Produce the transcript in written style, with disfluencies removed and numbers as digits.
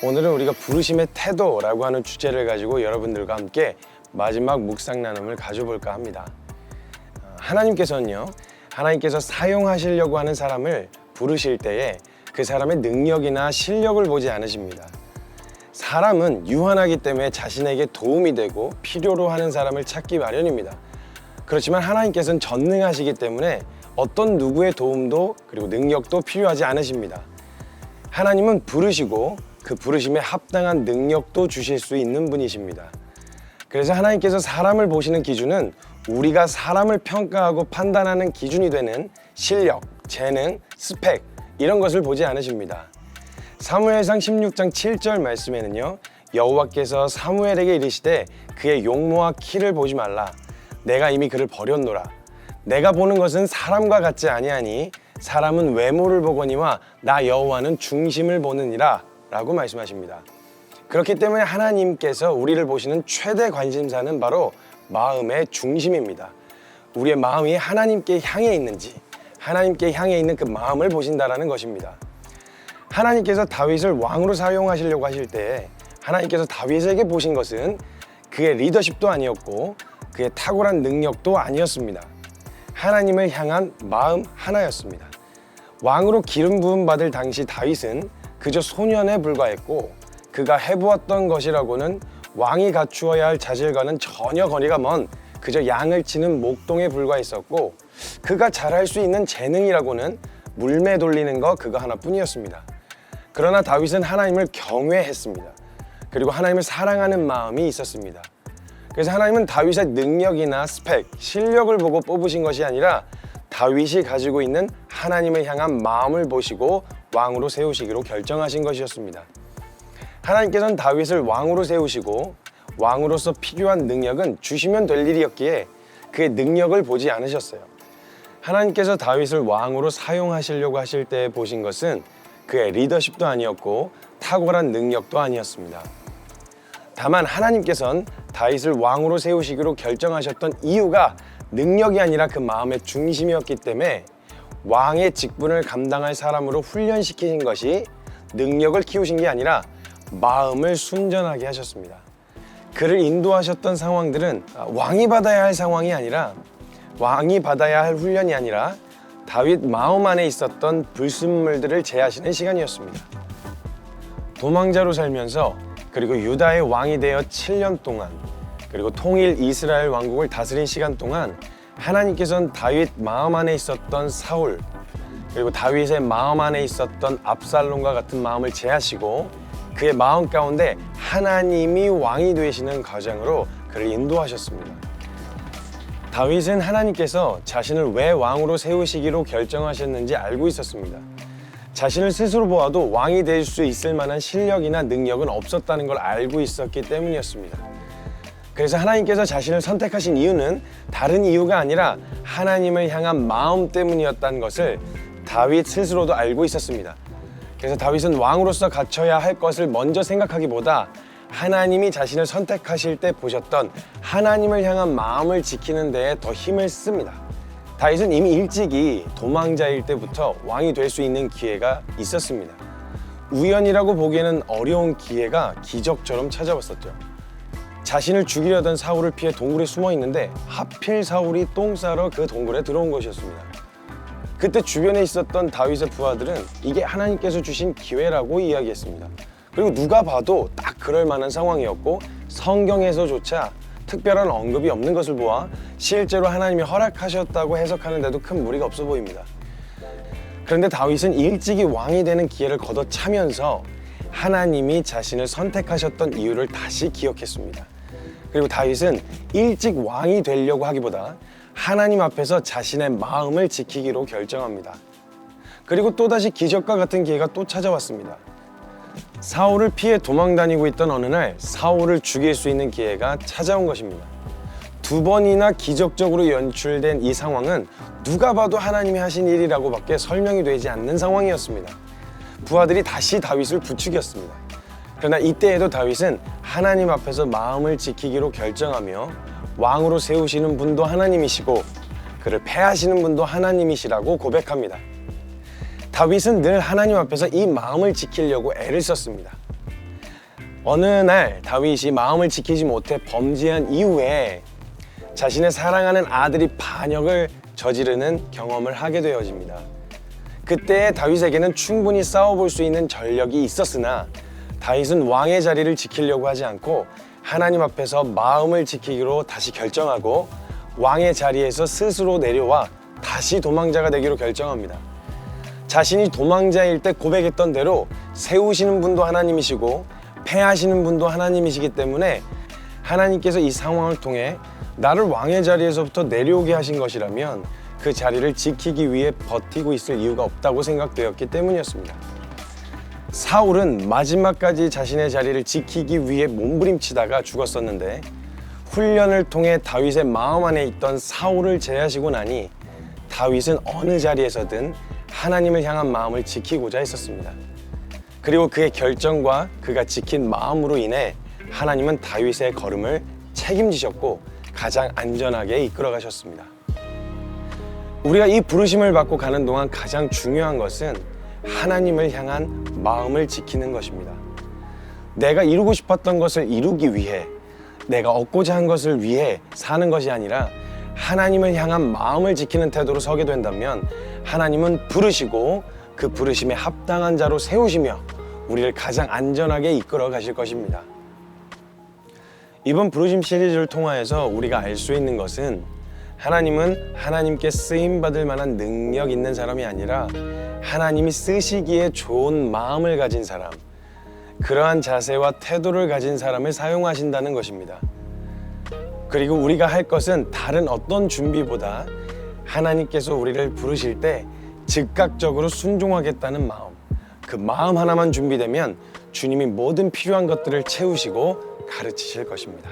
오늘은 우리가 부르심의 태도라고 하는 주제를 가지고 여러분들과 함께 마지막 묵상 나눔을 가져볼까 합니다. 하나님께서는요, 하나님께서 사용하시려고 하는 사람을 부르실 때에 그 사람의 능력이나 실력을 보지 않으십니다. 사람은 유한하기 때문에 자신에게 도움이 되고 필요로 하는 사람을 찾기 마련입니다. 그렇지만 하나님께서는 전능하시기 때문에 어떤 누구의 도움도 그리고 능력도 필요하지 않으십니다. 하나님은 부르시고 그 부르심에 합당한 능력도 주실 수 있는 분이십니다. 그래서 하나님께서 사람을 보시는 기준은 우리가 사람을 평가하고 판단하는 기준이 되는 실력, 재능, 스펙 이런 것을 보지 않으십니다. 사무엘상 16장 7절 말씀에는요, 여호와께서 사무엘에게 이르시되 그의 용모와 키를 보지 말라. 내가 이미 그를 버렸노라. 내가 보는 것은 사람과 같지 아니하니 사람은 외모를 보거니와 나 여호와는 중심을 보느니라 라고 말씀하십니다. 그렇기 때문에 하나님께서 우리를 보시는 최대 관심사는 바로 마음의 중심입니다. 우리의 마음이 하나님께 향해 있는지, 하나님께 향해 있는 그 마음을 보신다라는 것입니다. 하나님께서 다윗을 왕으로 사용하시려고 하실 때 하나님께서 다윗에게 보신 것은 그의 리더십도 아니었고 그의 탁월한 능력도 아니었습니다. 하나님을 향한 마음 하나였습니다. 왕으로 기름 부음 받을 당시 다윗은 그저 소년에 불과했고 그가 해보았던 것이라고는 왕이 갖추어야 할 자질과는 전혀 거리가 먼 그저 양을 치는 목동에 불과했었고 그가 잘할 수 있는 재능이라고는 물매 돌리는 거 그거 하나뿐이었습니다. 그러나 다윗은 하나님을 경외했습니다. 그리고 하나님을 사랑하는 마음이 있었습니다. 그래서 하나님은 다윗의 능력이나 스펙, 실력을 보고 뽑으신 것이 아니라 다윗이 가지고 있는 하나님을 향한 마음을 보시고 왕으로 세우시기로 결정하신 것이었습니다. 하나님께서는 다윗을 왕으로 세우시고 왕으로서 필요한 능력은 주시면 될 일이었기에 그의 능력을 보지 않으셨어요. 하나님께서 다윗을 왕으로 사용하시려고 하실 때 보신 것은 그의 리더십도 아니었고 탁월한 능력도 아니었습니다. 다만 하나님께서는 다윗을 왕으로 세우시기로 결정하셨던 이유가 능력이 아니라 그 마음의 중심이었기 때문에 왕의 직분을 감당할 사람으로 훈련시키신 것이 능력을 키우신 게 아니라 마음을 순전하게 하셨습니다. 그를 인도하셨던 상황들은 왕이 받아야 할 상황이 아니라 왕이 받아야 할 훈련이 아니라 다윗 마음 안에 있었던 불순물들을 제하시는 시간이었습니다. 도망자로 살면서 그리고 유다의 왕이 되어 7년 동안 그리고 통일 이스라엘 왕국을 다스린 시간 동안 하나님께서는 다윗 마음 안에 있었던 사울 그리고 다윗의 마음 안에 있었던 압살롬과 같은 마음을 제하시고 그의 마음 가운데 하나님이 왕이 되시는 과정으로 그를 인도하셨습니다. 다윗은 하나님께서 자신을 왜 왕으로 세우시기로 결정하셨는지 알고 있었습니다. 자신을 스스로 보아도 왕이 될 수 있을 만한 실력이나 능력은 없었다는 걸 알고 있었기 때문이었습니다. 그래서 하나님께서 자신을 선택하신 이유는 다른 이유가 아니라 하나님을 향한 마음 때문이었다는 것을 다윗 스스로도 알고 있었습니다. 그래서 다윗은 왕으로서 갖춰야 할 것을 먼저 생각하기보다 하나님이 자신을 선택하실 때 보셨던 하나님을 향한 마음을 지키는 데에 더 힘을 씁니다. 다윗은 이미 일찍이 도망자일 때부터 왕이 될 수 있는 기회가 있었습니다. 우연이라고 보기에는 어려운 기회가 기적처럼 찾아왔었죠. 자신을 죽이려던 사울을 피해 동굴에 숨어 있는데 하필 사울이 똥 싸러 그 동굴에 들어온 것이었습니다. 그때 주변에 있었던 다윗의 부하들은 이게 하나님께서 주신 기회라고 이야기했습니다. 그리고 누가 봐도 딱 그럴 만한 상황이었고 성경에서조차 특별한 언급이 없는 것을 보아 실제로 하나님이 허락하셨다고 해석하는데도 큰 무리가 없어 보입니다. 그런데 다윗은 일찍이 왕이 되는 기회를 걷어차면서 하나님이 자신을 선택하셨던 이유를 다시 기억했습니다. 그리고 다윗은 일찍 왕이 되려고 하기보다 하나님 앞에서 자신의 마음을 지키기로 결정합니다. 그리고 또다시 기적과 같은 기회가 또 찾아왔습니다. 사울을 피해 도망다니고 있던 어느 날 사울을 죽일 수 있는 기회가 찾아온 것입니다. 2번이나 기적적으로 연출된 이 상황은 누가 봐도 하나님이 하신 일이라고 밖에 설명이 되지 않는 상황이었습니다. 부하들이 다시 다윗을 부추겼습니다. 그러나 이때에도 다윗은 하나님 앞에서 마음을 지키기로 결정하며 왕으로 세우시는 분도 하나님이시고 그를 패하시는 분도 하나님이시라고 고백합니다. 다윗은 늘 하나님 앞에서 이 마음을 지키려고 애를 썼습니다. 어느 날 다윗이 마음을 지키지 못해 범죄한 이후에 자신의 사랑하는 아들이 반역을 저지르는 경험을 하게 되어집니다. 그때 다윗에게는 충분히 싸워볼 수 있는 전력이 있었으나 다윗은 왕의 자리를 지키려고 하지 않고 하나님 앞에서 마음을 지키기로 다시 결정하고 왕의 자리에서 스스로 내려와 다시 도망자가 되기로 결정합니다. 자신이 도망자일 때 고백했던 대로 세우시는 분도 하나님이시고 패하시는 분도 하나님이시기 때문에 하나님께서 이 상황을 통해 나를 왕의 자리에서부터 내려오게 하신 것이라면 그 자리를 지키기 위해 버티고 있을 이유가 없다고 생각되었기 때문이었습니다. 사울은 마지막까지 자신의 자리를 지키기 위해 몸부림치다가 죽었었는데 훈련을 통해 다윗의 마음 안에 있던 사울을 제하시고 나니 다윗은 어느 자리에서든 하나님을 향한 마음을 지키고자 했었습니다. 그리고 그의 결정과 그가 지킨 마음으로 인해 하나님은 다윗의 걸음을 책임지셨고 가장 안전하게 이끌어 가셨습니다. 우리가 이 부르심을 받고 가는 동안 가장 중요한 것은 하나님을 향한 마음을 지키는 것입니다. 내가 이루고 싶었던 것을 이루기 위해, 내가 얻고자 한 것을 위해 사는 것이 아니라 하나님을 향한 마음을 지키는 태도로 서게 된다면 하나님은 부르시고 그 부르심에 합당한 자로 세우시며 우리를 가장 안전하게 이끌어 가실 것입니다. 이번 부르심 시리즈를 통하여서 우리가 알 수 있는 것은 하나님은 하나님께 쓰임받을 만한 능력 있는 사람이 아니라 하나님이 쓰시기에 좋은 마음을 가진 사람, 그러한 자세와 태도를 가진 사람을 사용하신다는 것입니다. 그리고 우리가 할 것은 다른 어떤 준비보다 하나님께서 우리를 부르실 때 즉각적으로 순종하겠다는 마음, 그 마음 하나만 준비되면 주님이 모든 필요한 것들을 채우시고 가르치실 것입니다.